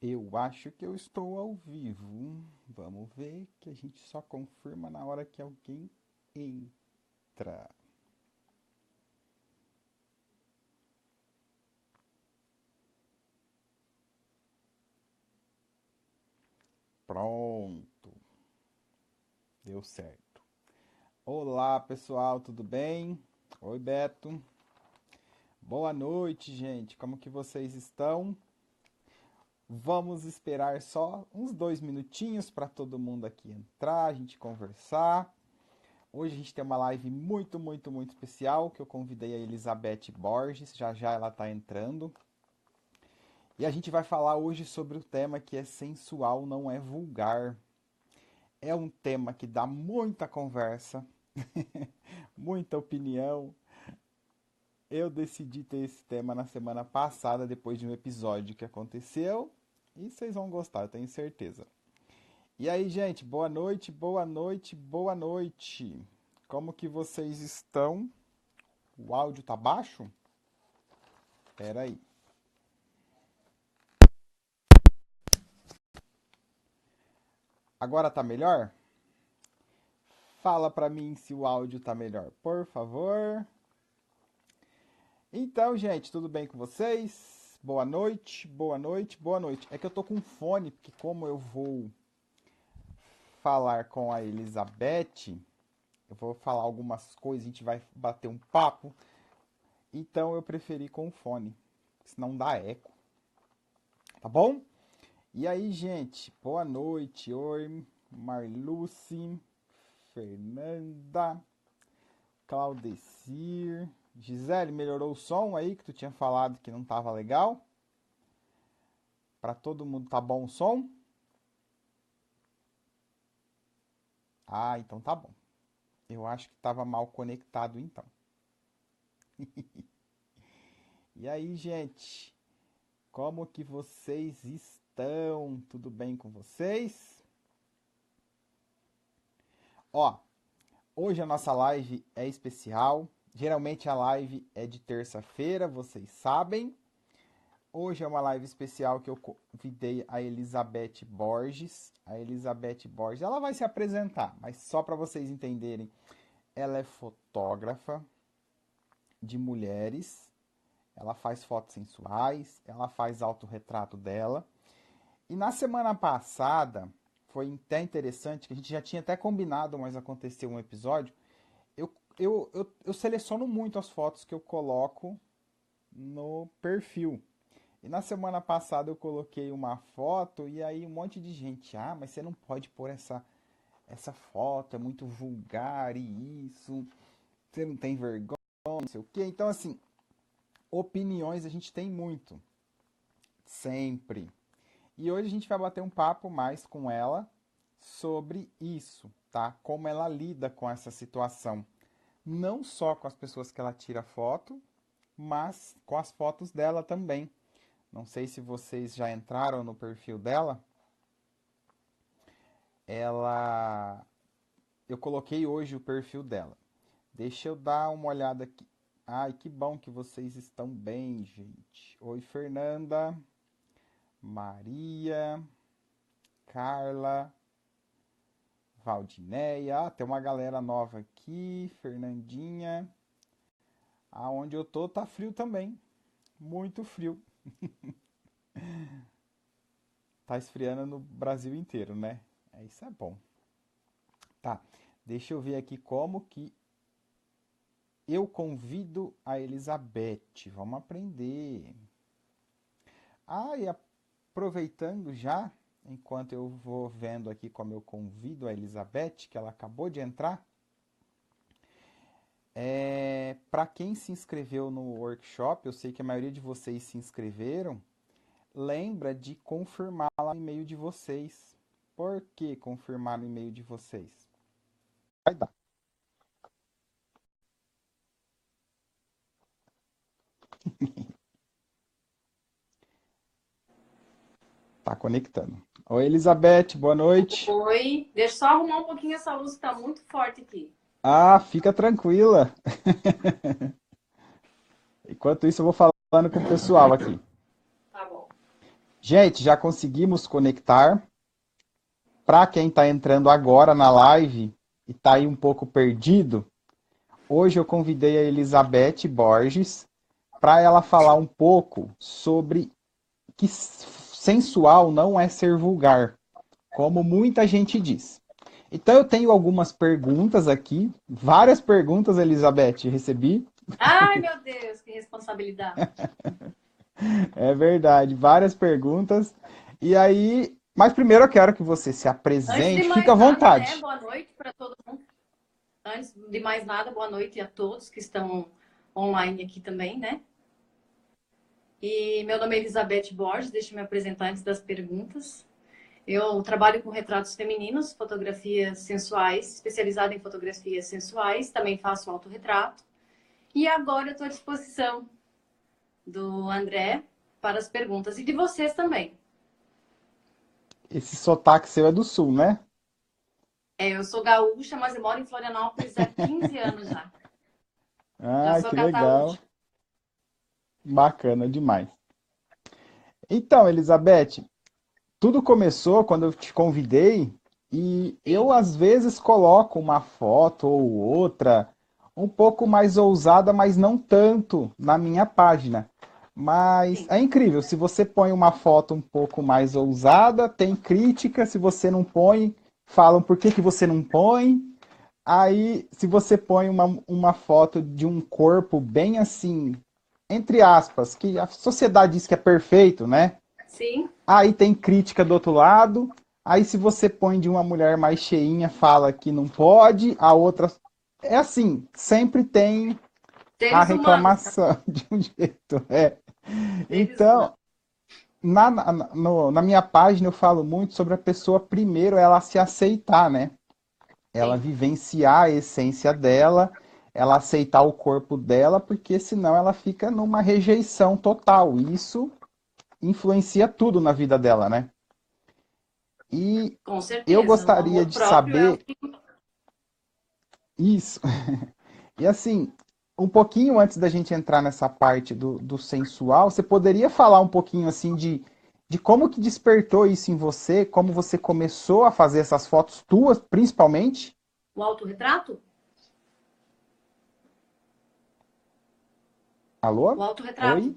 Eu acho que eu estou ao vivo. Vamos ver que a gente só confirma na hora que alguém entra. Pronto, deu certo. Olá, pessoal, tudo bem? Oi, Beto. Boa noite, gente. Como que vocês estão? Vamos esperar só uns 2 minutinhos para todo mundo aqui entrar, a gente conversar. Hoje a gente tem uma live muito especial que eu convidei a Elizabeth Borges, já já ela está entrando. E a gente vai falar hoje sobre o tema que é sensual, não é vulgar. É um tema que dá muita conversa, muita opinião. Eu decidi ter esse tema na semana passada, depois de um episódio que aconteceu, e vocês vão gostar, eu tenho certeza. E aí, gente, boa noite, boa noite, boa noite. Como que vocês estão? O áudio tá baixo? Pera aí. Agora tá melhor? Fala pra mim se o áudio tá melhor, por favor. Então, gente, tudo bem com vocês? Boa noite, boa noite, boa noite. É que eu tô com fone, porque como eu vou falar com a Elizabeth, eu vou falar algumas coisas, a gente vai bater um papo. Então eu preferi com fone, senão dá eco. Tá bom? E aí, gente, boa noite. Oi, Marluce, Fernanda, Claudecir. Gisele, melhorou o som aí que tu tinha falado que não tava legal? Pra todo mundo tá bom o som? Ah, então tá bom. Eu acho que tava mal conectado então. E aí, gente, como que vocês estão? Tudo bem com vocês? Ó, hoje a nossa live é especial. Geralmente a live é de terça-feira, vocês sabem. Hoje é uma live especial que eu convidei a Elizabeth Borges. A Elizabeth Borges, ela vai se apresentar, mas só para vocês entenderem, ela é fotógrafa de mulheres. Ela faz fotos sensuais, ela faz autorretrato dela. E na semana passada, foi até interessante, que a gente já tinha até combinado, mas aconteceu um episódio. Eu seleciono muito as fotos que eu coloco no perfil. E na semana passada eu coloquei uma foto e aí um monte de gente, ah, mas você não pode pôr essa foto, é muito vulgar e isso, você não tem vergonha, não sei o quê. Então, assim, opiniões a gente tem muito, sempre. E hoje a gente vai bater um papo mais com ela sobre isso, tá? Como ela lida com essa situação. Não só com as pessoas que ela tira foto, mas com as fotos dela também. Não sei se vocês já entraram no perfil dela. Ela. Eu coloquei hoje o perfil dela. Deixa eu dar uma olhada aqui. Ai, que bom que vocês estão bem, gente. Oi, Fernanda, Maria, Carla, Valdineia. Ah, tem uma galera nova aqui. Fernandinha. Aonde eu tô tá frio também. Muito frio. Tá esfriando no Brasil inteiro, né? Isso é bom. Tá. Deixa eu ver aqui como que eu convido a Elizabeth. Vamos aprender. Ah, e aproveitando já, enquanto eu vou vendo aqui como eu convido a Elizabeth, que ela acabou de entrar, para quem se inscreveu no workshop, eu sei que a maioria de vocês se inscreveram, lembra de confirmar lá no e-mail de vocês. Por que confirmar no e-mail de vocês? Vai dar. Tá conectando. Oi, Elizabeth, boa noite. Oi, deixa eu só arrumar um pouquinho essa luz que tá muito forte aqui. Ah, fica tranquila. Enquanto isso, eu vou falando com o pessoal aqui. Tá bom. Gente, já conseguimos conectar. Para quem está entrando agora na live e está aí um pouco perdido, hoje eu convidei a Elizabeth Borges para ela falar um pouco sobre que sensual não é ser vulgar, como muita gente diz. Então eu tenho algumas perguntas aqui, várias perguntas, Elizabeth, recebi. Ai, meu Deus, que responsabilidade. É verdade, várias perguntas. E aí, mas primeiro eu quero que você se Antes de apresente, fica à mais nada, né? vontade. Boa noite para todo mundo. Antes de mais nada, boa noite a todos que estão online aqui também, né? E meu nome é Elizabeth Borges, deixa eu me apresentar antes das perguntas. Eu trabalho com retratos femininos, fotografias sensuais, especializada em fotografias sensuais, também faço autorretrato. E agora eu estou à disposição do André para as perguntas e de vocês também. Esse sotaque seu é do sul, né? Eu sou gaúcha, mas eu moro em Florianópolis há 15 anos já. Já Ah, sou que legal. cataúcha. Bacana demais. Então, Elizabeth, tudo começou quando eu te convidei e eu Sim, às vezes coloco uma foto ou outra um pouco mais ousada, mas não tanto na minha página. Mas sim. é incrível, se você põe uma foto um pouco mais ousada, tem crítica, se você não põe, falam por que que você não põe. Aí, se você põe uma foto de um corpo bem assim, entre aspas, que a sociedade diz que é perfeito, né? Sim, Aí tem crítica do outro lado. Aí, se você põe de uma mulher mais cheinha, fala que não pode, a outra. É assim, sempre tem a seres humanos, né? reclamação de um jeito. É. Seres humanos. Então, na minha página eu falo muito sobre a pessoa primeiro ela se aceitar, né? Ela Sim, vivenciar a essência dela, ela aceitar o corpo dela, porque senão ela fica numa rejeição total. E isso influencia tudo na vida dela, né? E com eu certeza. O gostaria amor de próprio é o saber que. isso. E assim, um pouquinho antes da gente entrar nessa parte do sensual, você poderia falar um pouquinho assim de como que despertou isso em você, como você começou a fazer essas fotos tuas, principalmente? O autorretrato? O Alô? autorretrato. Oi?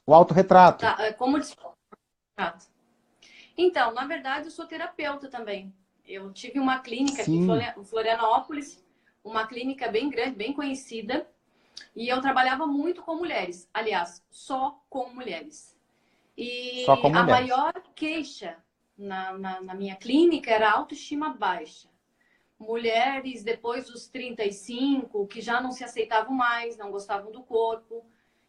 O autorretrato. Tá, como autorretrato. Então, na verdade, eu sou terapeuta também. Eu tive uma clínica aqui em Sim, Florianópolis, uma clínica bem grande, bem conhecida, e eu trabalhava muito com mulheres. Aliás, só com mulheres. só com E a mulheres. maior queixa na minha clínica era a autoestima baixa. Mulheres depois dos 35 que já não se aceitavam mais, não gostavam do corpo.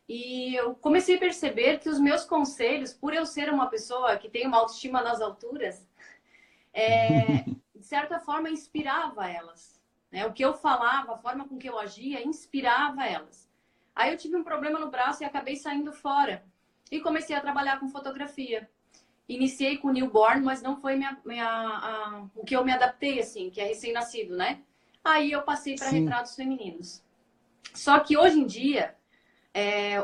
E eu comecei a perceber que os meus conselhos, por eu ser uma pessoa que tem uma autoestima nas alturas, de certa forma inspirava elas. Né? O que eu falava, a forma com que eu agia, inspirava elas. Aí eu tive um problema no braço e acabei saindo fora. E comecei a trabalhar com fotografia. Iniciei com newborn, mas não foi o que eu me adaptei, assim, que é recém-nascido, né? Aí eu passei para Sim, retratos femininos. Só que hoje em dia,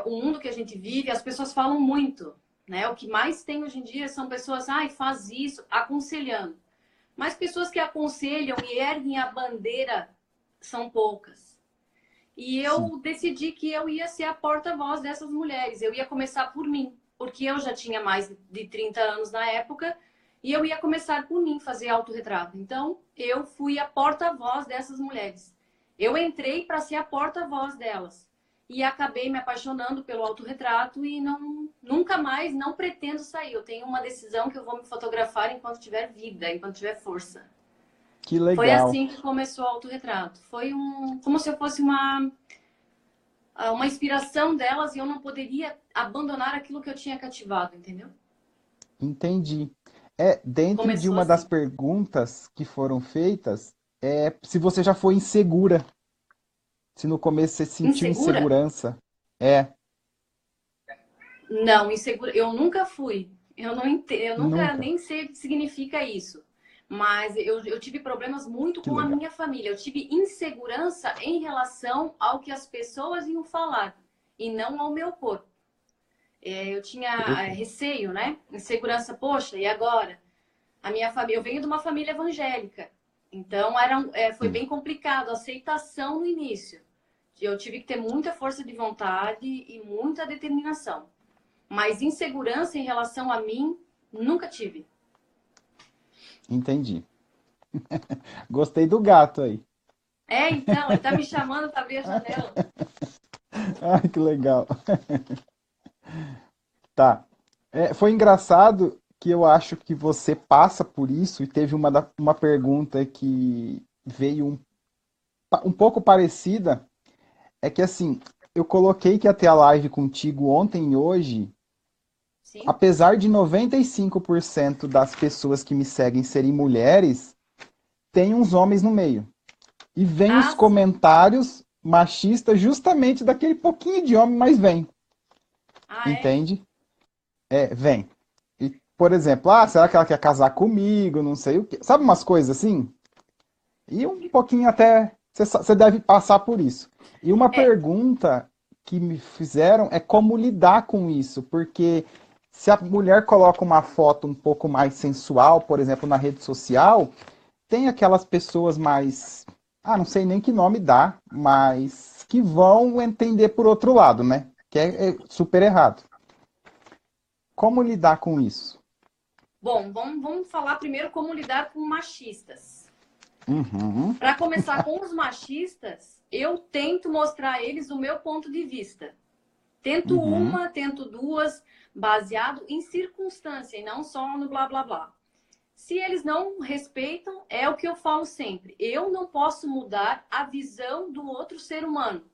o mundo que a gente vive, as pessoas falam muito, né? O que mais tem hoje em dia são pessoas, ai, faz isso, aconselhando. Mas pessoas que aconselham e erguem a bandeira são poucas. E sim. eu decidi que eu ia ser a porta-voz dessas mulheres. Eu ia começar por mim, porque eu já tinha mais de 30 anos na época e eu ia começar por mim fazer autorretrato. Então, eu fui a porta-voz dessas mulheres. Eu entrei para ser a porta-voz delas. E acabei me apaixonando pelo autorretrato e nunca mais, não pretendo sair. Eu tenho uma decisão que eu vou me fotografar enquanto tiver vida, enquanto tiver força. Que Foi legal. assim que começou o autorretrato. Foi como se eu fosse uma inspiração delas e eu não poderia abandonar aquilo que eu tinha cativado, entendeu? Entendi. É, dentro de Começou uma das assim. perguntas que foram feitas, é se você já foi insegura, se no começo você sentiu Insegura? insegurança. É, Não, insegura. Eu nunca fui. Eu não entendo, eu nunca nunca. nem sei o que significa isso. Mas eu tive problemas muito Que com a legal. minha família. Eu tive insegurança em relação ao que as pessoas iam falar e não ao meu corpo. Eu tinha Perfeito. receio, né? Insegurança, poxa, e agora? A minha família, eu venho de uma família evangélica, então foi Sim, bem complicado a aceitação no início. Eu tive que ter muita força de vontade e muita determinação. Mas insegurança em relação a mim, nunca tive. entendi. Gostei do gato aí. Então, ele tá me chamando para abrir a janela. Ai, que legal. Tá. Foi engraçado que eu acho que você passa por isso e teve uma pergunta que veio um pouco parecida. É que assim, eu coloquei que ia ter a live contigo ontem e hoje, Sim? apesar de 95% das pessoas que me seguem serem mulheres, tem uns homens no meio. E vem os Ah, sim. comentários machistas justamente daquele pouquinho de homem, mas vem, Ah, é? entende? Vem. E, por exemplo, será que ela quer casar comigo? Não sei o quê. Sabe umas coisas assim? E um pouquinho até. Você deve passar por isso. E uma É. pergunta que me fizeram é como lidar com isso, porque se a mulher coloca uma foto um pouco mais sensual, por exemplo, na rede social, tem aquelas pessoas mais. Não sei nem que nome dá, mas que vão entender por outro lado, né? Que é super errado. Como lidar com isso? Bom, vamos falar primeiro como lidar com machistas. Uhum, Para começar com os machistas, eu tento mostrar a eles o meu ponto de vista. Tento uhum, uma, tento duas, baseado em circunstância e não só no blá blá blá. Se eles não respeitam, é o que eu falo sempre. Eu não posso mudar a visão do outro ser humano,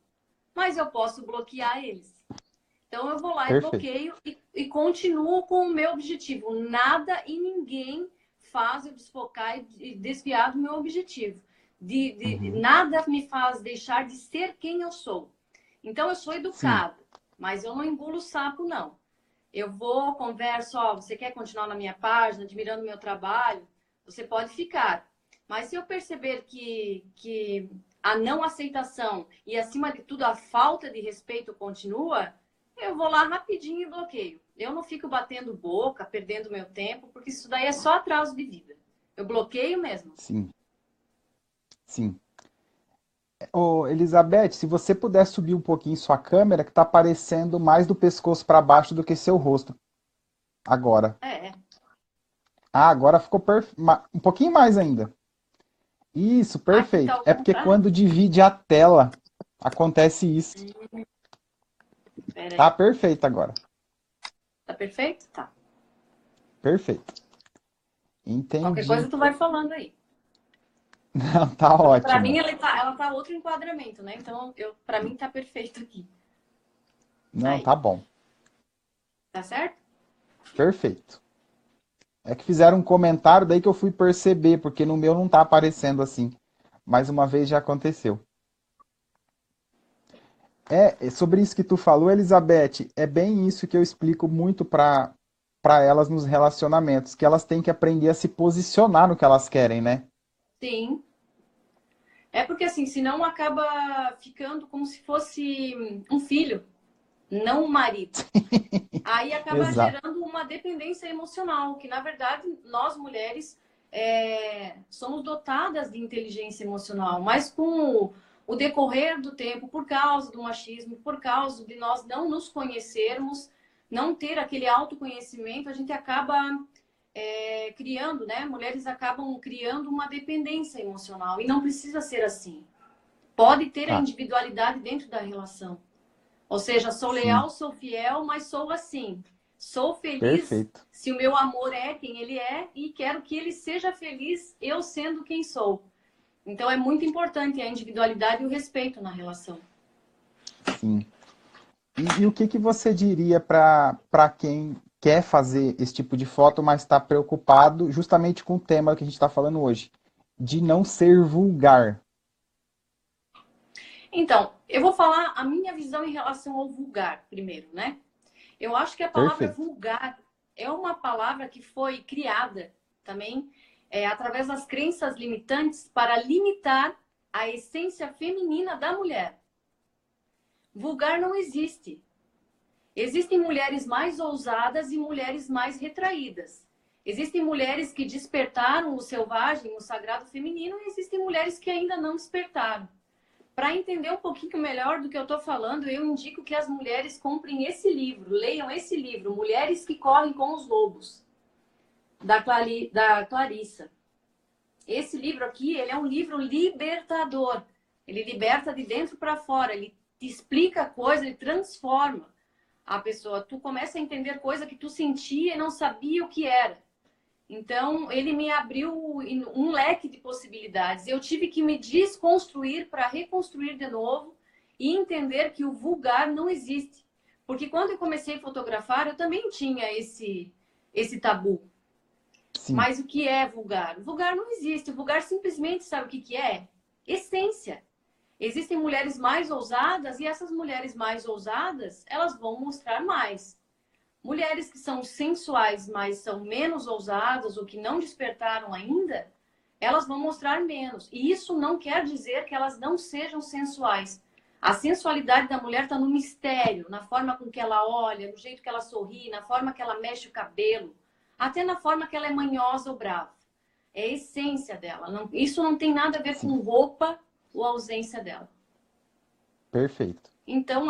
mas eu posso bloquear eles. Então eu vou lá e perfeito. bloqueio e continuo com o meu objetivo. Nada e ninguém faz eu desfocar e desviar do meu objetivo. Uhum, Nada me faz deixar de ser quem eu sou. Então eu sou sim, educada, mas eu não engulo sapo, não. Eu vou, converso, você quer continuar na minha página, admirando o meu trabalho? Você pode ficar. Mas se eu perceber que a não aceitação e, acima de tudo, a falta de respeito continua, eu vou lá rapidinho e bloqueio. Eu não fico batendo boca, perdendo meu tempo, porque isso daí é só atraso de vida. Eu bloqueio mesmo. sim, sim. Ô, Elizabeth, se você puder subir um pouquinho sua câmera, que tá aparecendo mais do pescoço para baixo do que seu rosto. Agora. É, Agora ficou um pouquinho mais ainda. Isso, aqui tá perfeito. ao É porque contrário. quando divide a tela, acontece isso. Pera Tá aí. perfeito agora. Tá perfeito? Tá. Perfeito. Qualquer Entendi. coisa tu vai falando aí. Não, tá Porque para mim ótimo. ela tá outro enquadramento, né? Então, para mim tá perfeito aqui. Não, Aí, tá bom. tá certo? Perfeito. É que fizeram um comentário daí que eu fui perceber, porque no meu não tá aparecendo assim. Mais uma vez já aconteceu. Sobre isso que tu falou, Elizabeth, é bem isso que eu explico muito para elas nos relacionamentos, que elas têm que aprender a se posicionar no que elas querem, né? Sim. É porque assim, senão acaba ficando como se fosse um filho, não um marido. Aí acaba Exato. gerando uma dependência emocional, que na verdade nós mulheres somos dotadas de inteligência emocional, mas com o decorrer do tempo, por causa do machismo, por causa de nós não nos conhecermos, não ter aquele autoconhecimento, a gente acaba criando, né? Mulheres acabam criando uma dependência emocional e não precisa ser assim. Pode ter a Tá. individualidade dentro da relação. Ou seja, sou Sim. leal, sou fiel, mas sou assim. Sou feliz Perfeito. se o meu amor é quem ele é e quero que ele seja feliz eu sendo quem sou. Então é muito importante a individualidade e o respeito na relação. Sim. E o que que você diria para quem quer fazer esse tipo de foto, mas está preocupado justamente com o tema que a gente está falando hoje, de não ser vulgar? Então, eu vou falar a minha visão em relação ao vulgar primeiro, né? Eu acho que a palavra Perfeito. vulgar é uma palavra que foi criada também através das crenças limitantes para limitar a essência feminina da mulher. Vulgar não existe. Existem mulheres mais ousadas e mulheres mais retraídas. Existem mulheres que despertaram o selvagem, o sagrado feminino, e existem mulheres que ainda não despertaram. Para entender um pouquinho melhor do que eu estou falando, eu indico que as mulheres comprem esse livro, leiam esse livro, Mulheres que Correm com os Lobos, da Clarissa. Esse livro aqui, ele é um livro libertador. Ele liberta de dentro para fora, ele te explica a coisa, ele transforma a pessoa. Tu começa a entender coisa que tu sentia e não sabia o que era. Então, ele me abriu um leque de possibilidades. Eu tive que me desconstruir para reconstruir de novo e entender que o vulgar não existe. Porque quando eu comecei a fotografar, eu também tinha esse tabu. Sim. Mas o que é vulgar? O vulgar não existe. O vulgar simplesmente sabe o que é? Essência. Existem mulheres mais ousadas e essas mulheres mais ousadas, elas vão mostrar mais. Mulheres que são sensuais, mas são menos ousadas ou que não despertaram ainda, elas vão mostrar menos. E isso não quer dizer que elas não sejam sensuais. A sensualidade da mulher está no mistério, na forma com que ela olha, no jeito que ela sorri, na forma que ela mexe o cabelo, até na forma que ela é manhosa ou brava. É a essência dela. Não, isso não tem nada a ver Sim. com roupa ou ausência dela. Perfeito. Então,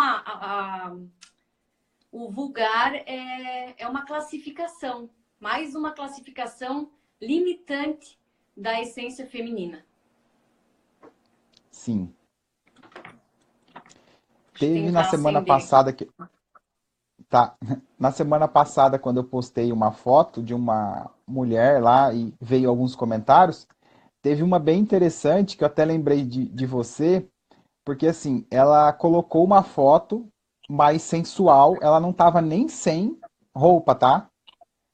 o vulgar é uma classificação, mais uma classificação limitante da essência feminina. Sim. Acho que tem Teve um na cara semana acender aqui. passada que. Tá. Na semana passada, quando eu postei uma foto de uma mulher lá e veio alguns comentários, teve uma bem interessante que eu até lembrei de você, porque assim, ela colocou uma foto mais sensual, ela não tava nem sem roupa, tá?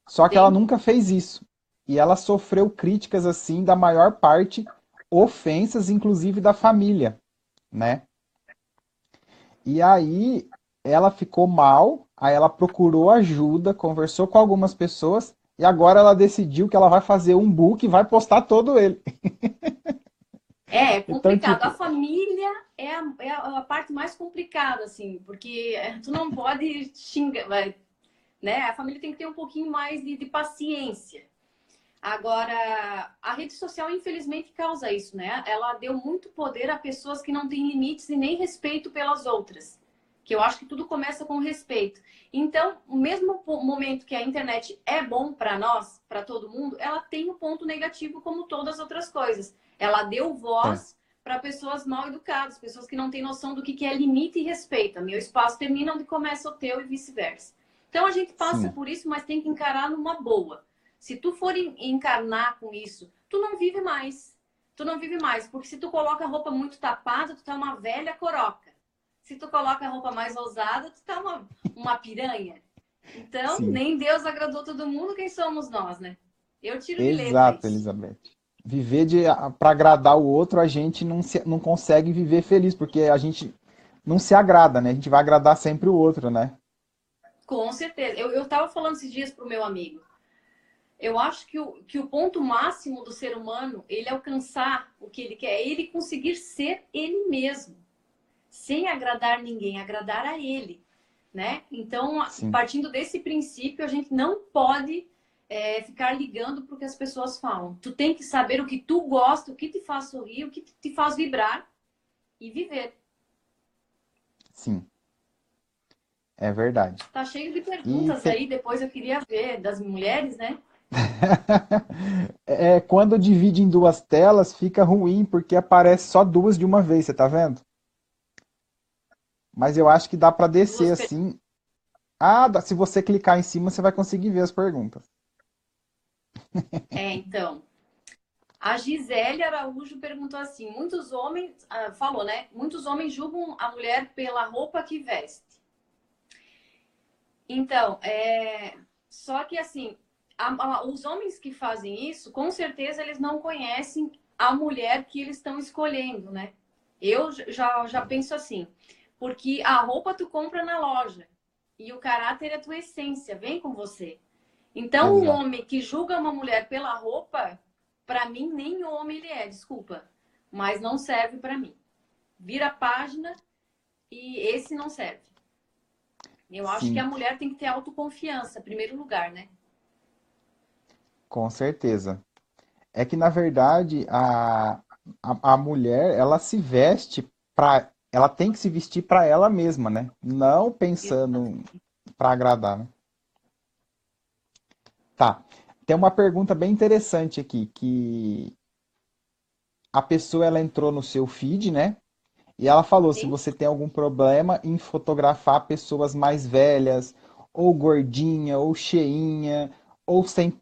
Só que ela Sim, nunca fez isso. E ela sofreu críticas assim da maior parte, ofensas inclusive da família, né? E aí ela ficou mal, aí ela procurou ajuda, conversou com algumas pessoas e agora ela decidiu que ela vai fazer um book e vai postar todo ele. é Então, complicado. A tipo, família é a parte mais complicada, assim, porque tu não pode xingar, né? A família tem que ter um pouquinho mais de paciência. Agora, a rede social, infelizmente, causa isso, né? Ela deu muito poder a pessoas que não têm limites e nem respeito pelas outras. Que eu acho que tudo começa com respeito. Então, o mesmo momento que a internet é bom para nós, para todo mundo, ela tem um ponto negativo como todas as outras coisas. Ela deu é, voz para pessoas mal educadas, pessoas que não têm noção do que é limite e respeito. Meu espaço termina onde começa o teu e vice-versa. Então, a gente passa sim, por isso, mas tem que encarar numa boa. Se tu for encarnar com isso, tu não vive mais. Tu não vive mais, porque se tu coloca a roupa muito tapada, tu tá uma velha coroca. Se tu coloca a roupa mais ousada, tu tá uma piranha. Então, sim. nem Deus agradou todo mundo, quem somos nós, né? Eu tiro de letra Exato, isso. Elizabeth. Viver para agradar o outro, a gente não consegue viver feliz, porque a gente não se agrada, né? A gente vai agradar sempre o outro, né? Com certeza. Eu tava falando esses dias pro meu amigo. Eu acho que o ponto máximo do ser humano, ele alcançar o que ele quer, é ele conseguir ser ele mesmo. Sem agradar ninguém, agradar a ele, né? Então, Sim, partindo desse princípio, a gente não pode ficar ligando para o que as pessoas falam. Tu tem que saber o que tu gosta, o que te faz sorrir, o que te faz vibrar e viver. sim, é verdade. Tá cheio de E perguntas tem, aí, depois eu queria ver das mulheres, né? quando divide em duas telas, fica ruim, porque aparece só duas de uma vez, você tá vendo? Mas eu acho que dá para descer Duas assim. Ah, se você clicar em cima, você vai conseguir ver as perguntas. então. A Gisele Araújo perguntou assim: muitos homens, falou, né? Muitos homens julgam a mulher pela roupa que veste. Então, só que assim, os homens que fazem isso, com certeza eles não conhecem a mulher que eles estão escolhendo, né? Eu já penso assim, porque a roupa tu compra na loja e o caráter é a tua essência, vem com você. Então, um Exato. homem que julga uma mulher pela roupa, para mim, nem homem ele é, desculpa, mas não serve para mim. Vira a página e esse não serve. Eu acho que a Sim, mulher tem que ter autoconfiança, em primeiro lugar, né? com certeza. É que, na verdade, a mulher, ela se veste para... Ela tem que se vestir para ela mesma, né? Não pensando para agradar, né? Tá. Tem uma pergunta bem interessante aqui, que a pessoa, ela entrou no seu feed, né? E ela falou se Sim. você tem algum problema em fotografar pessoas mais velhas, ou gordinha, ou cheinha, ou sem...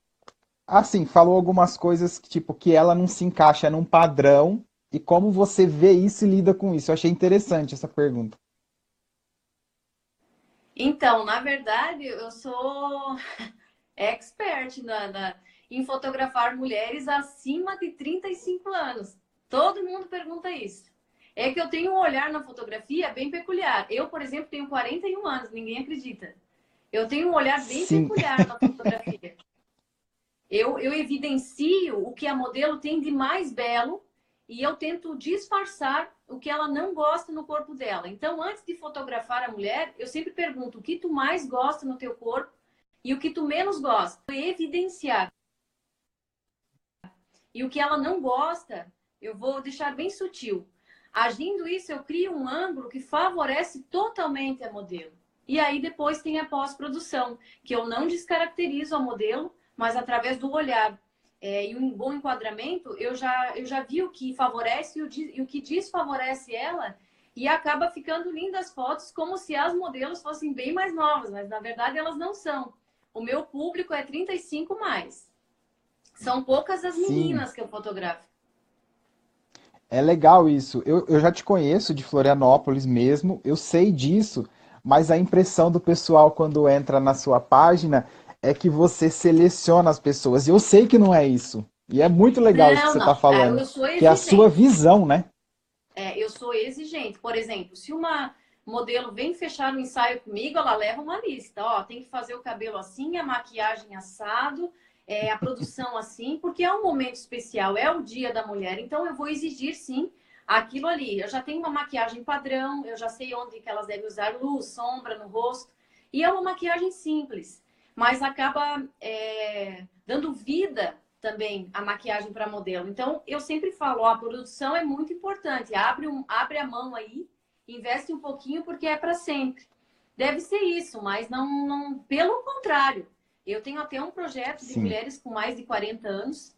Assim, falou algumas coisas que, tipo, que ela não se encaixa num padrão. E como você vê isso e lida com isso? Eu achei interessante essa pergunta. Então, na verdade, eu sou expert em fotografar mulheres acima de 35 anos. Todo mundo pergunta isso. É que eu tenho um olhar na fotografia bem peculiar. Eu, por exemplo, tenho 41 anos, ninguém acredita. Eu tenho um olhar bem Sim, peculiar na fotografia. Eu evidencio o que a modelo tem de mais belo e eu tento disfarçar o que ela não gosta no corpo dela. Então, antes de fotografar a mulher, eu sempre pergunto o que tu mais gosta no teu corpo e o que tu menos gosta. Evidenciar. E o que ela não gosta, eu vou deixar bem sutil. Agindo isso, eu crio um ângulo que favorece totalmente a modelo. E aí depois tem a pós-produção, que eu não descaracterizo a modelo, mas através do olhar e um bom enquadramento, eu já vi o que favorece e o que desfavorece ela, e acaba ficando lindas as fotos, como se as modelos fossem bem mais novas, mas na verdade elas não são. O meu público é 35 mais. São poucas as sim. meninas que eu fotografo. É legal isso. Eu já te conheço de Florianópolis mesmo, eu sei disso, mas a impressão do pessoal quando entra na sua página é que você seleciona as pessoas. E eu sei que não é isso. E é muito legal isso que Não, você está não. falando, Eu sou que é a sua exigente. visão, né? Eu sou exigente. Por exemplo, se uma modelo vem fechar um ensaio comigo, ela leva uma lista. Ó, tem que fazer o cabelo assim, a maquiagem assado, a produção assim, porque é um momento especial, é o Dia da Mulher. Então eu vou exigir sim aquilo ali. Eu já tenho uma maquiagem padrão, eu já sei onde que elas devem usar luz, sombra no rosto. E é uma maquiagem simples, mas acaba dando vida também a maquiagem para modelo. Então, eu sempre falo, ó, a produção é muito importante. Abre a mão aí, investe um pouquinho porque é para sempre. Deve ser isso, mas não, pelo contrário. Eu tenho até um projeto de Sim, mulheres com mais de 40 anos,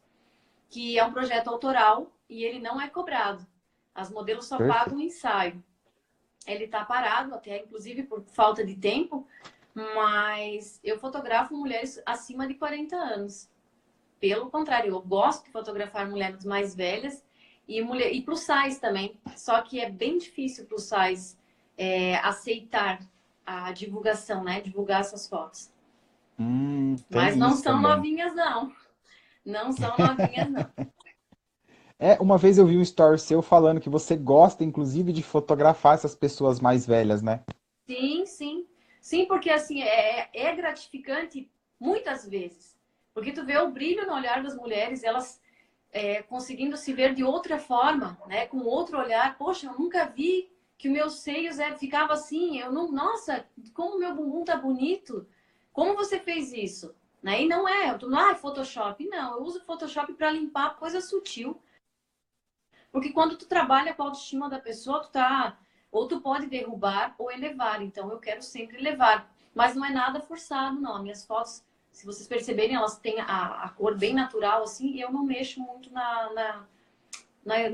que é um projeto autoral e ele não é cobrado. As modelos só pagam o perfeito. ensaio. Ele está parado, até inclusive por falta de tempo, mas eu fotografo mulheres acima de 40 anos. Pelo contrário, eu gosto de fotografar mulheres mais velhas e plus size também. Só que é bem difícil plus size aceitar a divulgação, né? Divulgar essas fotos. Mas Tem não isso são também. novinhas, não. Não são novinhas, não. É, uma vez eu vi um story seu falando que você gosta, inclusive, de fotografar essas pessoas mais velhas, né? Sim, sim. Sim, porque assim, é gratificante muitas vezes. Porque tu vê o brilho no olhar das mulheres, elas conseguindo se ver de outra forma, né? Com outro olhar. Poxa, eu nunca vi que os meus seios ficava assim. Eu não, nossa, como meu bumbum tá bonito. Como você fez isso? Né? E não é, Photoshop. Não, eu uso Photoshop para limpar coisa sutil. Porque quando tu trabalha com a autoestima da pessoa, ou tu pode derrubar ou elevar. Então eu quero sempre elevar. Mas não é nada forçado, não. As minhas fotos, se vocês perceberem, elas têm a cor bem natural, assim, e eu não mexo muito na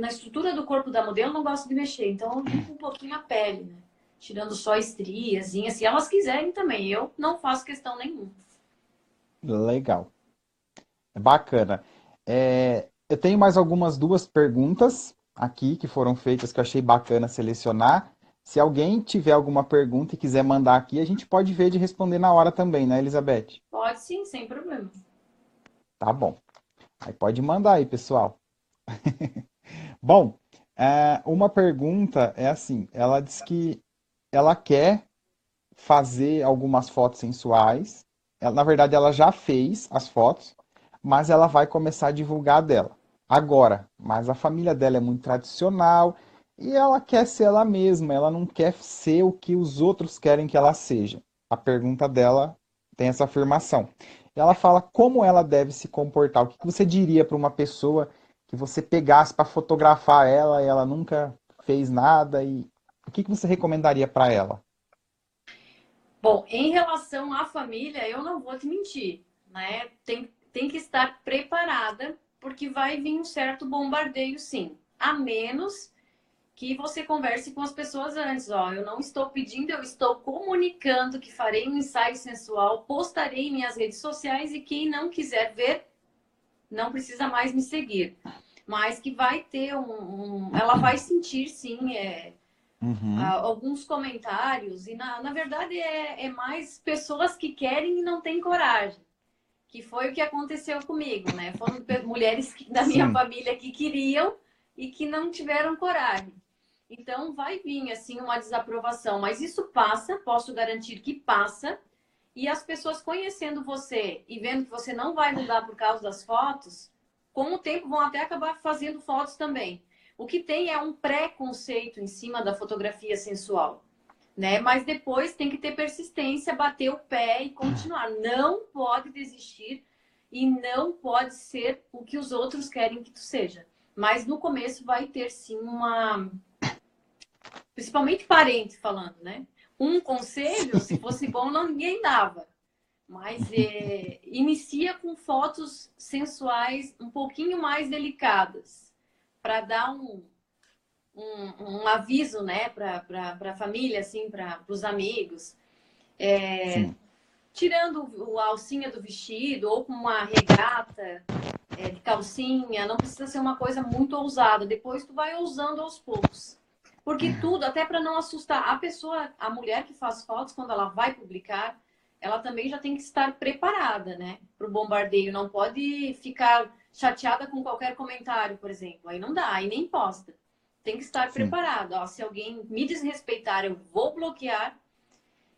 estrutura do corpo da modelo, não gosto de mexer. Então eu limpo um pouquinho a pele, né? Tirando só estriazinhas, se elas quiserem também. Eu não faço questão nenhuma. Legal. É bacana. Eu tenho mais algumas duas perguntas aqui que foram feitas que eu achei bacana selecionar. Se alguém tiver alguma pergunta e quiser mandar aqui, a gente pode ver de responder na hora também, né, Elizabeth? Pode sim, sem problema. Tá bom. Aí pode mandar aí, pessoal. Bom, uma pergunta é assim, ela diz que ela quer fazer algumas fotos sensuais. Na verdade, ela já fez as fotos, mas ela vai começar a divulgar dela. Agora, mas a família dela é muito tradicional e ela quer ser ela mesma, ela não quer ser o que os outros querem que ela seja. a pergunta dela tem essa afirmação. Ela fala como ela deve se comportar. O que você diria para uma pessoa que você pegasse para fotografar ela e ela nunca fez nada e o que você recomendaria para ela? Bom, em relação à família, eu não vou te mentir, né? Tem que estar preparada, porque vai vir um certo bombardeio, sim. A menos que você converse com as pessoas antes. Ó, eu não estou pedindo, eu estou comunicando que farei um ensaio sensual, postarei em minhas redes sociais e quem não quiser ver, não precisa mais me seguir. Mas que vai ter ela vai sentir, sim, Uhum. alguns comentários, e na verdade é mais pessoas que querem e não têm coragem, que foi o que aconteceu comigo, né? Foram mulheres da minha Sim, família que queriam e que não tiveram coragem. Então vai vir assim uma desaprovação, mas isso passa, posso garantir que passa. E as pessoas conhecendo você e vendo que você não vai mudar por causa das fotos, com o tempo vão até acabar fazendo fotos também. O que tem é um preconceito em cima da fotografia sensual, né? Mas depois tem que ter persistência, bater o pé e continuar. Não pode desistir e não pode ser o que os outros querem que tu seja. Mas no começo vai ter sim uma, principalmente parente falando, né? Um conselho, se fosse bom, não ninguém dava. Mas inicia com fotos sensuais um pouquinho mais delicadas, para dar um aviso, né, para a família, assim, para os amigos. sim. Tirando a alcinha do vestido ou com uma regata de calcinha, não precisa ser uma coisa muito ousada. Depois tu vai ousando aos poucos. Porque tudo, até para não assustar a pessoa, a mulher que faz fotos, quando ela vai publicar, ela também já tem que estar preparada, né, para o bombardeio. Não pode ficar chateada com qualquer comentário, por exemplo. Aí não dá, aí nem posta. Tem que estar Sim. preparada. Ó, se alguém me desrespeitar, eu vou bloquear.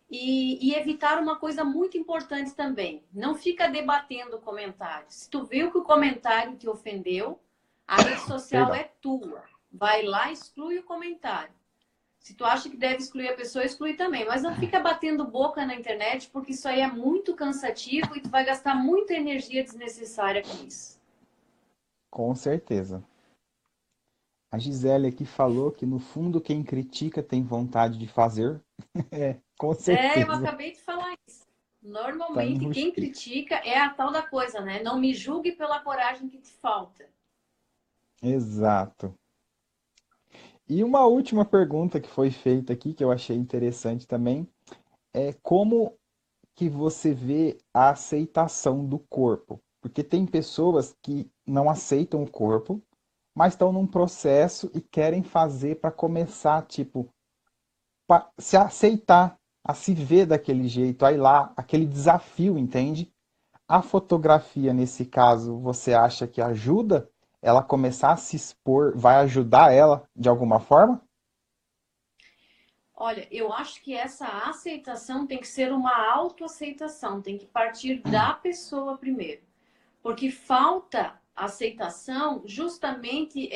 E evitar uma coisa muito importante também. Não fica debatendo comentários. Se tu viu que o comentário te ofendeu, a rede social Perdão. é tua. Vai lá, exclui o comentário. Se tu acha que deve excluir a pessoa, exclui também. Mas não fica batendo boca na internet, porque isso aí é muito cansativo e tu vai gastar muita energia desnecessária com isso. Com certeza. A Gisele aqui falou que no fundo quem critica tem vontade de fazer. É, com É, eu certeza. acabei de falar isso. Tá Normalmente, quem enrustido. critica é a tal da coisa, né? Não me julgue pela coragem que te falta. Exato. E uma última pergunta que foi feita aqui, que eu achei interessante também, é como que você vê a aceitação do corpo? Porque tem pessoas que não aceitam o corpo, mas estão num processo e querem fazer para começar, tipo, se aceitar, a se ver daquele jeito, aí lá, aquele desafio, entende? A fotografia, nesse caso, você acha que ajuda ela começar a se expor, vai ajudar ela de alguma forma? Olha, eu acho que essa aceitação tem que ser uma autoaceitação, tem que partir da pessoa primeiro. Porque falta aceitação justamente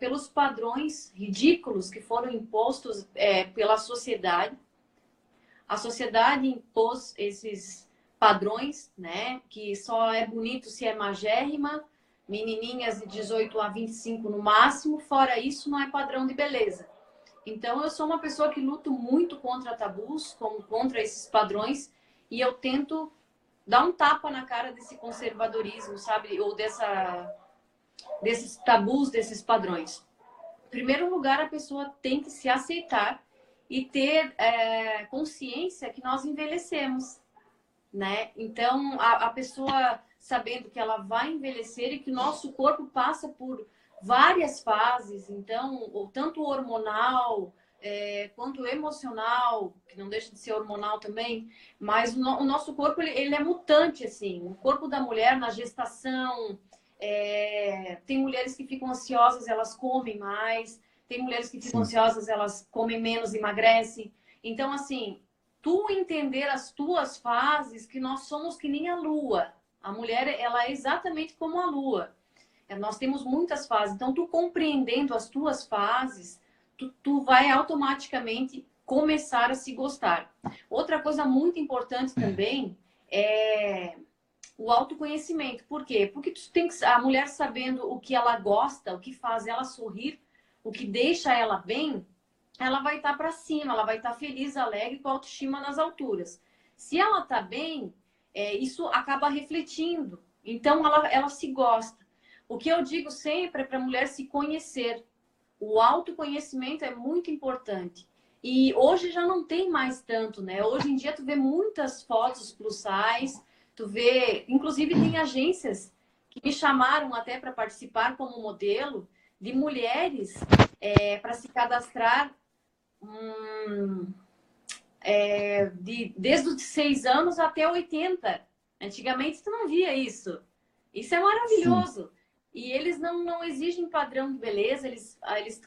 pelos padrões ridículos que foram impostos pela sociedade. A sociedade impôs esses padrões, né? Que só é bonito se é magérrima, menininhas de 18 a 25 no máximo, fora isso não é padrão de beleza. Então, eu sou uma pessoa que luto muito contra tabus, contra esses padrões, e eu tento dar um tapa na cara desse conservadorismo, sabe? Ou desses tabus, desses padrões. Em primeiro lugar, a pessoa tem que se aceitar e ter consciência que nós envelhecemos, né? Então, a pessoa sabendo que ela vai envelhecer e que o nosso corpo passa por várias fases, então, tanto hormonal quanto emocional, que não deixa de ser hormonal também, mas o nosso corpo ele é mutante, assim. O corpo da mulher na gestação, tem mulheres que ficam ansiosas, elas comem mais, tem mulheres que ficam Sim, ansiosas, elas comem menos, emagrecem. Então, assim, tu entender as tuas fases, que nós somos que nem a lua. A mulher, ela é exatamente como a lua. Nós temos muitas fases. Então, tu compreendendo as tuas fases, tu vai automaticamente começar a se gostar. Outra coisa muito importante também é o autoconhecimento. Por quê? Porque tu tem que, a mulher sabendo o que ela gosta, o que faz ela sorrir, o que deixa ela bem, ela vai estar para cima, ela vai estar feliz, alegre, com a autoestima nas alturas. Se ela está bem, isso acaba refletindo. Então, ela se gosta. O que eu digo sempre é para a mulher se conhecer. O autoconhecimento é muito importante. E hoje já não tem mais tanto, né? Hoje em dia tu vê muitas fotos plus size, tu vê, inclusive tem agências que me chamaram até para participar como modelo de mulheres para se cadastrar desde os 6 anos até 80. Antigamente tu não via isso. Isso é Sim. maravilhoso. E eles não exigem padrão de beleza, eles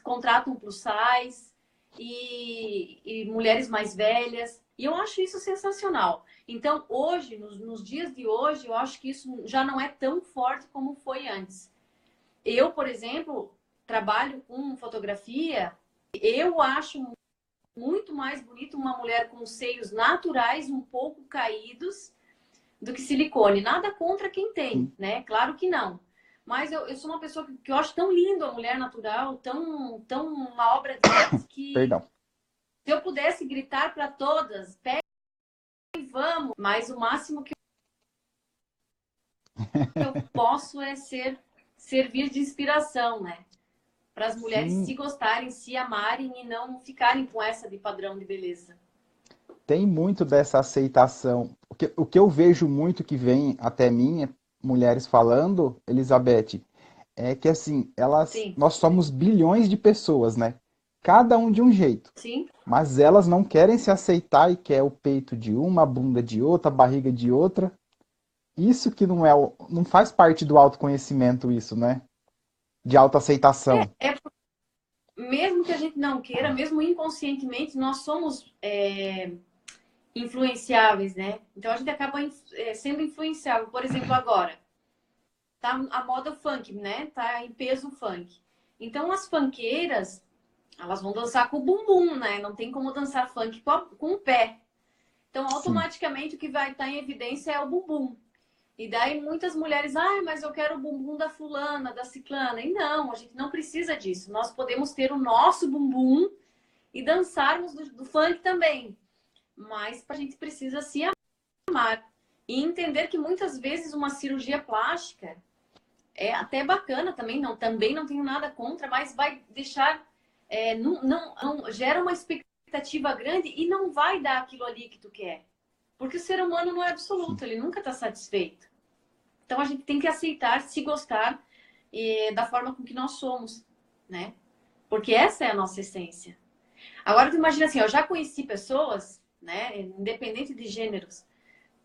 contratam plus size e mulheres mais velhas. E eu acho isso sensacional. Então, hoje, nos dias de hoje, eu acho que isso já não é tão forte como foi antes. Eu, por exemplo, trabalho com fotografia. Eu acho muito mais bonito uma mulher com seios naturais, um pouco caídos, do que silicone. Nada contra quem tem, Sim. né? Claro que não. Mas eu sou uma pessoa que eu acho tão lindo a mulher natural, tão uma obra de arte que Perdão. se eu pudesse gritar para todas, pegue e vamos, mas o máximo que eu posso é servir de inspiração, né? Para as mulheres se Sim, gostarem, se amarem e não ficarem com essa de padrão de beleza. tem muito dessa aceitação. O que eu vejo muito que vem até mim, mulheres falando, Elizabeth, é que assim, Sim, nós somos bilhões de pessoas, né? Cada um de um jeito. sim. Mas elas não querem se aceitar e quer o peito de uma, a bunda de outra, a barriga de outra. Isso que não faz parte do autoconhecimento, isso, né? De autoaceitação. É mesmo que a gente não queira, mesmo inconscientemente, nós somos influenciáveis, né? Então a gente acaba sendo influenciável. Por exemplo, agora tá a moda funk, né? Tá em peso funk. Então as funkeiras, elas vão dançar com o bumbum, né? Não tem como dançar funk com o pé. Então Sim, automaticamente o que vai estar em evidência é o bumbum. E daí muitas mulheres, mas eu quero o bumbum da fulana, da ciclana. E não, a gente não precisa disso. Nós podemos ter o nosso bumbum e dançarmos do funk também. Mas a gente precisa se amar e entender que muitas vezes uma cirurgia plástica é até bacana também não tenho nada contra, mas vai deixar, não gera uma expectativa grande e não vai dar aquilo ali que tu quer. Porque o ser humano não é sim. absoluto, ele nunca está satisfeito. Então a gente tem que aceitar, se gostar da forma com que nós somos, né? Porque essa é a nossa essência. Agora tu imagina assim, eu já conheci pessoas, né, independente de gêneros,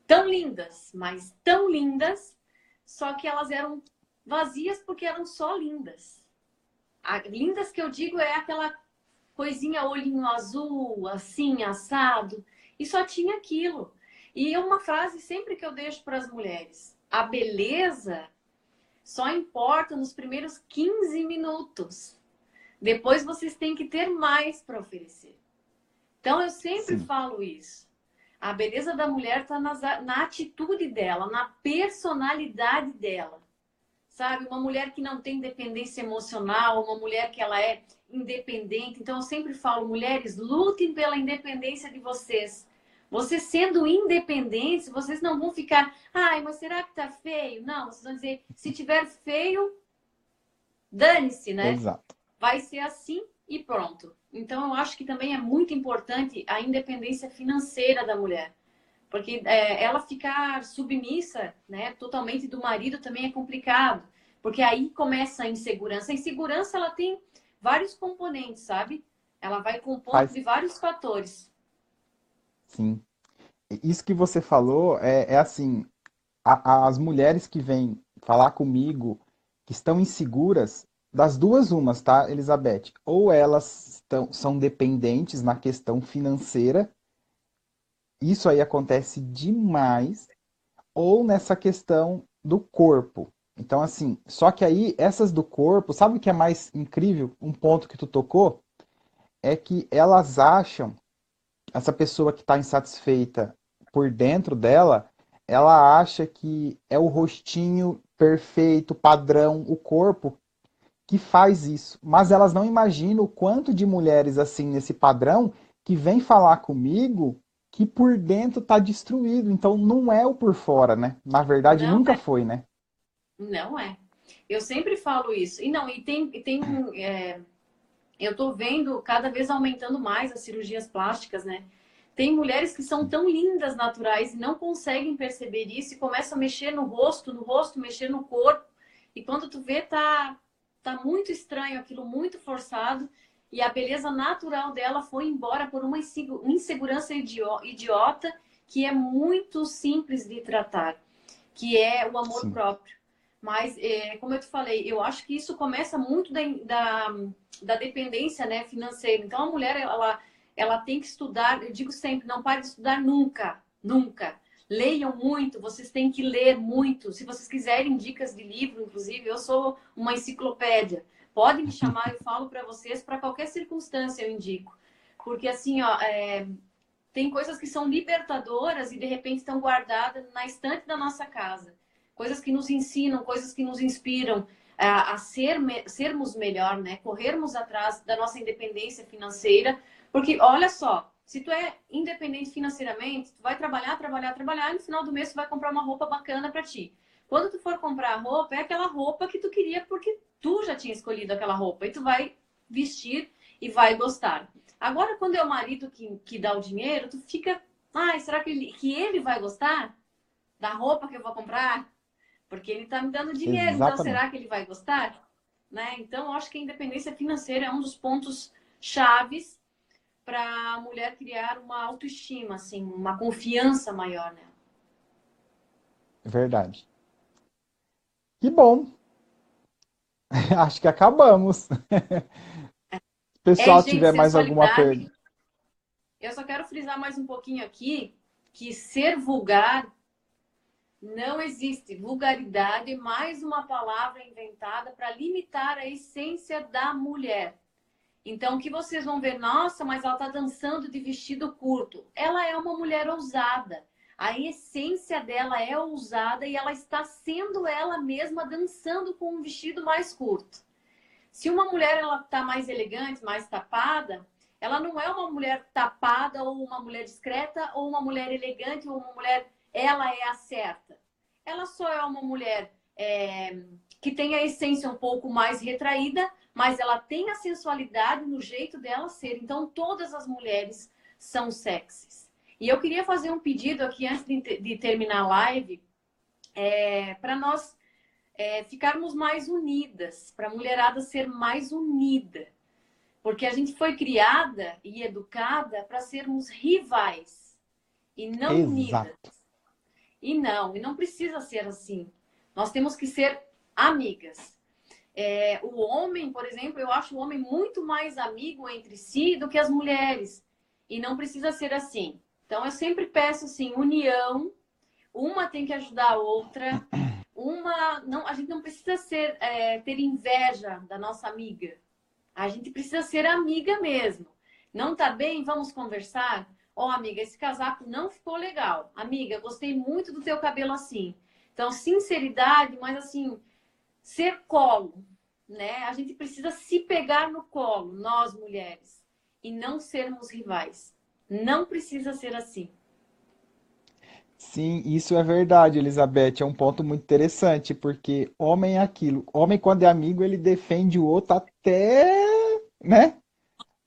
tão lindas, mas tão lindas, só que elas eram vazias porque eram só lindas. Lindas que eu digo é aquela coisinha olhinho azul, assim, assado, e só tinha aquilo. E uma frase sempre que eu deixo para as mulheres: a beleza só importa nos primeiros 15 minutos. Depois vocês têm que ter mais para oferecer. Então eu sempre Sim. falo isso. A beleza da mulher está na atitude dela, na personalidade dela. Sabe? Uma mulher que não tem dependência emocional, uma mulher que ela é independente. Então eu sempre falo, mulheres, lutem pela independência de vocês. Vocês sendo independentes, vocês não vão ficar, mas será que tá feio? Não, vocês vão dizer, se tiver feio, dane-se, né? Exato. Vai ser assim e pronto. Então eu acho que também é muito importante a independência financeira da mulher. Porque ela ficar submissa, né, totalmente do marido também é complicado. Porque aí começa a insegurança. A insegurança, ela tem vários componentes, sabe? Ela vai compondo Faz de vários fatores. sim. Isso que você falou é assim, as mulheres que vêm falar comigo, que estão inseguras, das duas umas, tá, Elizabeth? Ou elas são dependentes na questão financeira, isso aí acontece demais, ou nessa questão do corpo. Então, assim, só que aí, essas do corpo, sabe o que é mais incrível? Um ponto que tu tocou é que elas acham essa pessoa que está insatisfeita por dentro dela, ela acha que é o rostinho perfeito, padrão, o corpo que faz isso. Mas elas não imaginam o quanto de mulheres assim nesse padrão que vem falar comigo que por dentro está destruído. Então não é o por fora, né? Na verdade Não nunca é, foi, né? não é. Eu sempre falo isso. E não, eu tô vendo cada vez aumentando mais as cirurgias plásticas, né? Tem mulheres que são tão lindas naturais e não conseguem perceber isso e começam a mexer no rosto, mexer no corpo. E quando tu vê, tá muito estranho aquilo, muito forçado. E a beleza natural dela foi embora por uma insegurança idiota que é muito simples de tratar, que é o amor Sim, próprio. Mas, como eu te falei, eu acho que isso começa muito da dependência, né, financeira. Então, a mulher, ela tem que estudar, eu digo sempre, não pare de estudar nunca, nunca. Leiam muito, vocês têm que ler muito. Se vocês quiserem dicas de livro, inclusive, eu sou uma enciclopédia. Podem me chamar, eu falo para vocês, para qualquer circunstância eu indico. Porque, assim, ó, tem coisas que são libertadoras e de repente estão guardadas na estante da nossa casa. Coisas que nos ensinam, coisas que nos inspiram sermos melhor, né? Corrermos atrás da nossa independência financeira. Porque, olha só, se tu é independente financeiramente, tu vai trabalhar, trabalhar, trabalhar e no final do mês tu vai comprar uma roupa bacana para ti. Quando tu for comprar a roupa, é aquela roupa que tu queria porque tu já tinha escolhido aquela roupa e tu vai vestir e vai gostar. Agora, quando é o marido que dá o dinheiro, tu fica, ai, será que ele vai gostar da roupa que eu vou comprar? Porque ele tá me dando dinheiro, então exatamente. será que ele vai gostar? Né? Então, eu acho que a independência financeira é um dos pontos chaves para a mulher criar uma autoestima, assim, uma confiança maior nela. Verdade. Que bom. Acho que acabamos. Se o É, pessoal gente, tiver mais alguma sensualidade. pergunta. Eu só quero frisar mais um pouquinho aqui que ser vulgar não existe. Vulgaridade é mais uma palavra inventada para limitar a essência da mulher. Então, o que vocês vão ver, nossa, mas ela está dançando de vestido curto. Ela é uma mulher ousada. A essência dela é ousada e ela está sendo ela mesma dançando com um vestido mais curto. Se uma mulher ela está mais elegante, mais tapada, ela não é uma mulher tapada ou uma mulher discreta ou uma mulher elegante ou uma mulher, ela é a certa. Ela só é uma mulher que tem a essência um pouco mais retraída, mas ela tem a sensualidade no jeito dela ser. Então, todas as mulheres são sexys. E eu queria fazer um pedido aqui antes de terminar a live, para nós ficarmos mais unidas, para a mulherada ser mais unida. Porque a gente foi criada e educada para sermos rivais e não unidas. Exato. E não precisa ser assim. Nós temos que ser amigas. O homem, por exemplo, eu acho o homem muito mais amigo entre si do que as mulheres. E não precisa ser assim. Então, eu sempre peço assim, união. Uma tem que ajudar a outra. A gente não precisa ter inveja da nossa amiga. A gente precisa ser amiga mesmo. Não tá bem? Vamos conversar? Ó, amiga, esse casaco não ficou legal. Amiga, gostei muito do teu cabelo assim. Então, sinceridade, mas assim, ser colo, né? A gente precisa se pegar no colo, nós mulheres, e não sermos rivais. Não precisa ser assim. Sim, isso é verdade, Elizabeth. É um ponto muito interessante, porque homem é aquilo. Homem, quando é amigo, ele defende o outro até, né?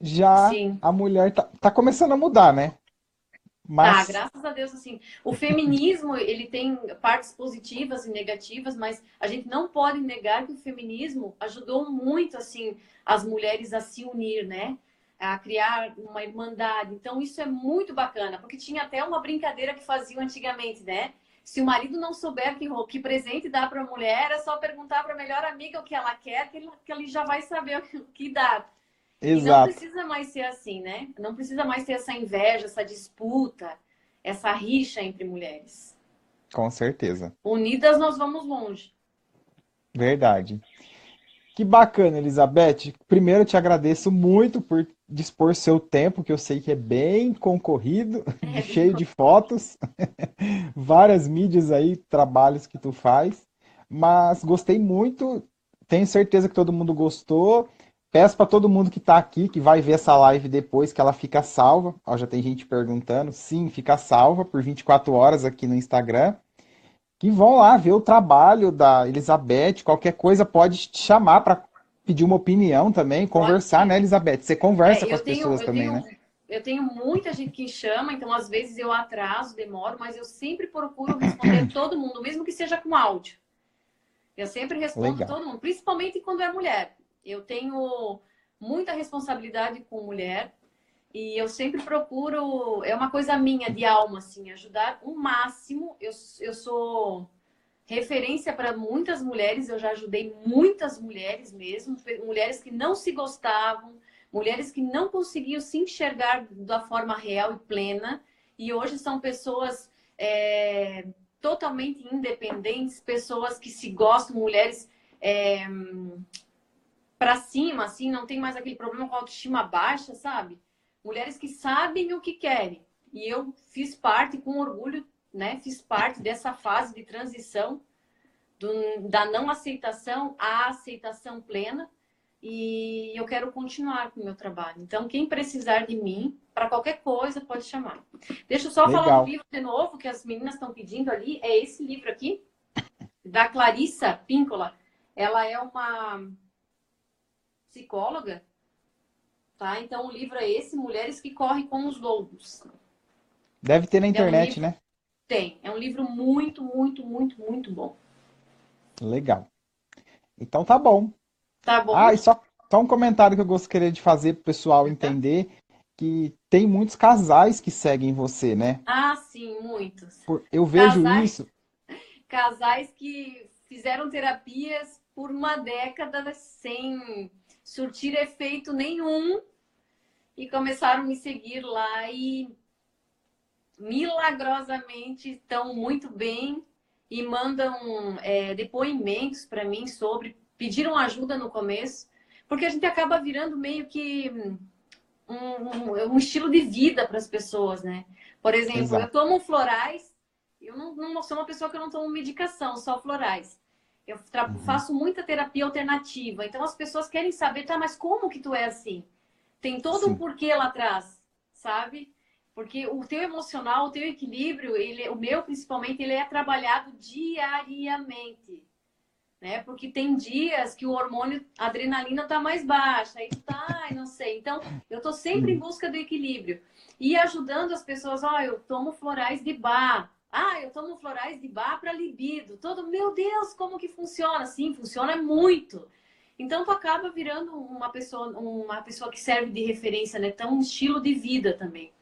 Já Sim. a mulher tá começando a mudar, né? Tá, Mas, graças a Deus, assim, o feminismo, ele tem partes positivas e negativas, mas a gente não pode negar que o feminismo ajudou muito, assim, as mulheres a se unir, né? A criar uma irmandade. Então, isso é muito bacana, porque tinha até uma brincadeira que faziam antigamente, né? Se o marido não souber que presente dá para a mulher, é só perguntar para a melhor amiga o que ela quer, que ele já vai saber o que dar. E não exato, precisa mais ser assim, né? Não precisa mais ter essa inveja, essa disputa, essa rixa entre mulheres. com certeza. Unidas nós vamos longe. Verdade. Que bacana, Elizabeth. Primeiro, eu te agradeço muito por dispor seu tempo, que eu sei que é bem concorrido, de É bem cheio de fotos, várias mídias aí, trabalhos que tu faz. Mas gostei muito, tenho certeza que todo mundo gostou. Peço para todo mundo que está aqui, que vai ver essa live depois, que ela fica salva. Ó, já tem gente perguntando. Sim, fica salva por 24 horas aqui no Instagram. Que vão lá ver o trabalho da Elizabeth. Qualquer coisa pode te chamar para pedir uma opinião também, Pode conversar, sim. né, Elizabeth? Você conversa É, com as pessoas também, né? eu tenho muita gente que chama, então às vezes eu atraso, demoro, mas eu sempre procuro responder todo mundo, mesmo que seja com áudio. Eu sempre respondo Legal. todo mundo, principalmente quando é mulher. Eu tenho muita responsabilidade com mulher e eu sempre procuro, é uma coisa minha de alma, assim, ajudar o máximo. Eu sou referência para muitas mulheres, eu já ajudei muitas mulheres mesmo, mulheres que não se gostavam, mulheres que não conseguiam se enxergar da forma real e plena, e hoje são pessoas totalmente independentes, pessoas que se gostam, mulheres para cima, assim, não tem mais aquele problema com a autoestima baixa, sabe? Mulheres que sabem o que querem. E eu fiz parte com orgulho, né? Fiz parte dessa fase de transição da não aceitação à aceitação plena. E eu quero continuar com o meu trabalho. Então, quem precisar de mim, para qualquer coisa, pode chamar. Deixa eu só falar do Legal. livro de novo, que as meninas estão pedindo ali. É esse livro aqui, da Clarissa Píncola. Ela é uma psicóloga, tá? Então, o livro é esse, Mulheres que Correm com os Lobos. Deve ter na É um internet, livro, né? é um livro muito, muito, muito, muito bom. Legal. Então tá bom. Tá Ah, bom? e só um comentário que eu gostaria de fazer para o pessoal entender que tem muitos casais que seguem você, né? Ah, sim, muitos. Eu vejo Casais isso. casais que fizeram terapias por uma década sem surtir efeito nenhum e começaram a me seguir lá e milagrosamente estão muito bem e mandam depoimentos para mim sobre, pediram ajuda no começo, porque a gente acaba virando meio que um estilo de vida para as pessoas, né? Por exemplo, eu Exato. tomo florais, eu não sou uma pessoa que eu não tomo medicação, só florais. Eu Uhum. faço muita terapia alternativa. Então as pessoas querem saber, tá, mas como que tu é assim? Tem todo um Sim, porquê lá atrás, sabe? Porque o teu emocional, o teu equilíbrio, o meu principalmente, ele é trabalhado diariamente, né? Porque tem dias que o hormônio, a adrenalina tá mais baixa, aí tu tá, ai, não sei. Então, eu tô sempre em sim, busca do equilíbrio e ajudando as pessoas, ó, eu tomo florais de bar. Ah, eu tomo florais de bar para libido. Todo, meu Deus, como que funciona? Sim, funciona muito. Então, tu acaba virando uma pessoa que serve de referência, né? Então, um estilo de vida também.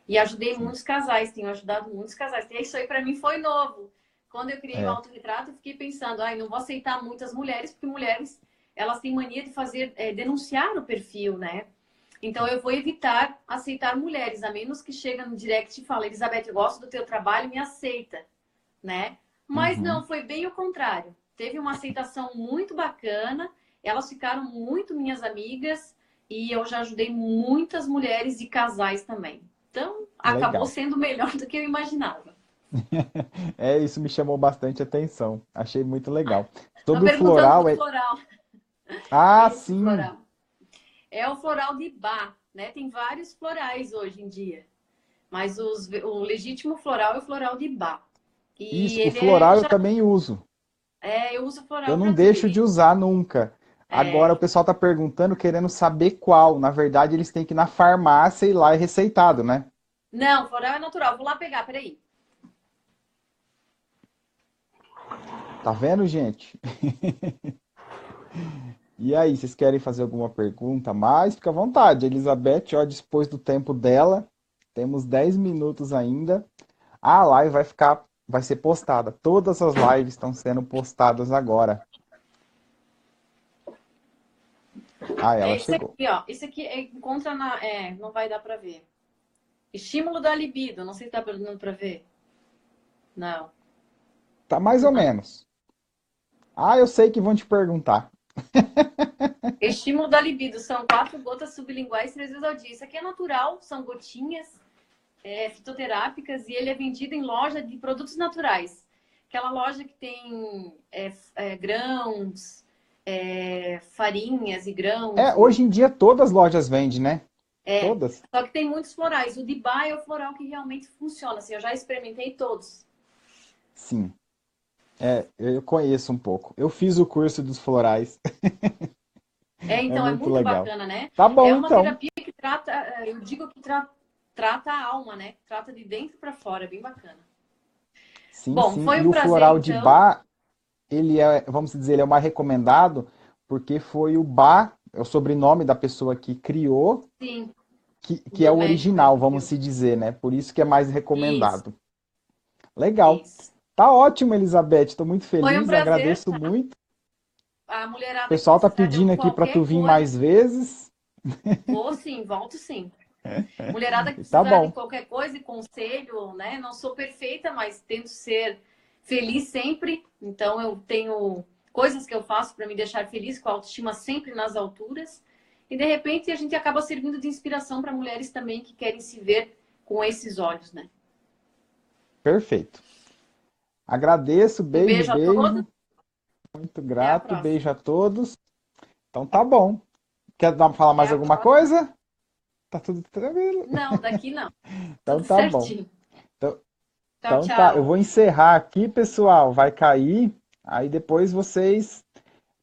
E ajudei sim. muitos casais, tenho ajudado muitos casais. E isso aí para mim foi novo. Quando eu criei o É. autorretrato, eu fiquei pensando, ai, não vou aceitar muitas mulheres, porque mulheres, elas têm mania de fazer, denunciar o perfil, né? Então eu vou evitar aceitar mulheres, a menos que chega no direct e fala, Elizabeth, eu gosto do teu trabalho, me aceita, né? Mas não, Uhum. foi bem o contrário. Teve uma aceitação muito bacana, elas ficaram muito minhas amigas e eu já ajudei muitas mulheres e casais também. Então, acabou Legal. sendo melhor do que eu imaginava. É, isso me chamou bastante atenção. Achei muito legal. Estão Sobre o perguntando floral, do é. floral. Ah, Esse sim. floral. É o floral de Bach, né? Tem vários florais hoje em dia. Mas o legítimo floral é o floral de Bach. E Isso, o ele floral eu também uso. eu uso Eu floral não deixo de brasileiro. usar nunca. Agora o É, pessoal tá perguntando, querendo saber qual. Na verdade, eles têm que ir na farmácia e lá é receitado, né? não, floral é natural. Vou lá pegar, peraí. Tá vendo, gente? E aí, vocês querem fazer alguma pergunta a mais? Fica à vontade. Elizabeth, ó, dispôs do tempo dela. Temos 10 minutos ainda. A live vai ser postada. Todas as lives estão sendo postadas agora. Ah, É ela esse chegou. aqui, ó. Esse aqui encontra na. Não vai dar pra ver. Estímulo da libido. Não sei se tá dando pra ver. Não. Tá mais ou menos. Ah, eu sei que vão te perguntar. Estímulo da libido, são 4 gotas sublinguais 3 vezes ao dia. Isso aqui é natural, são gotinhas fitoterápicas e ele é vendido em loja de produtos naturais. Aquela loja que tem grãos, farinhas e grãos. Hoje em dia todas as lojas vendem, né? É, Todas? só que tem muitos florais. O de Bar é o floral que realmente funciona. Assim, eu já experimentei todos. Sim. Eu conheço um pouco. Eu fiz o curso dos florais. É Então é muito muito legal. bacana, né? Tá É bom, uma então. terapia que trata, eu digo que trata a alma, né? Trata de dentro para fora, é bem bacana. Sim, Bom, sim. foi E um o prazer floral de então. Bach, ele é, vamos dizer, ele é o mais recomendado porque foi o Bach, é o sobrenome da pessoa que criou, Sim, que é do o médico, original, que vamos criou. se dizer, né? Por isso que é mais Isso, recomendado. Legal. isso. Tá ótimo, Elizabeth. Estou muito Foi um feliz, prazer, agradeço muito. O a mulherada que pessoal tá precisar de pedindo aqui para tu qualquer vir coisa, mais vezes. vou sim, volto sim. Mulherada que Tá precisar de bom. qualquer coisa, conselho, né? Não sou perfeita, mas tento ser feliz sempre. Então eu tenho coisas que eu faço para me deixar feliz, com a autoestima sempre nas alturas. E de repente a gente acaba servindo de inspiração para mulheres também que querem se ver com esses olhos, né? Perfeito. Agradeço, Um beijo, beijo a todos, beijo. Muito até a grato, próxima. beijo a todos. Então tá bom. Quer falar Até mais a alguma próxima. coisa? Tá tudo tranquilo. Não, daqui não. Então Tudo tá bom. certinho. Então, Tchau, então tá, eu tchau. vou encerrar aqui, pessoal. Vai cair. Aí depois vocês.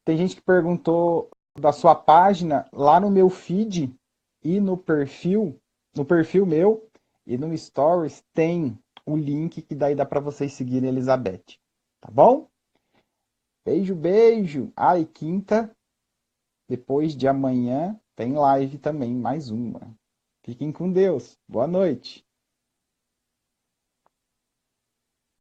Tem gente que perguntou da sua página lá no meu feed e no perfil meu e no Stories tem o link que daí dá para vocês seguirem a Elizabeth. Tá bom? Beijo, beijo. Ah, e quinta, depois de amanhã, tem live também, mais uma. Fiquem com Deus. Boa noite.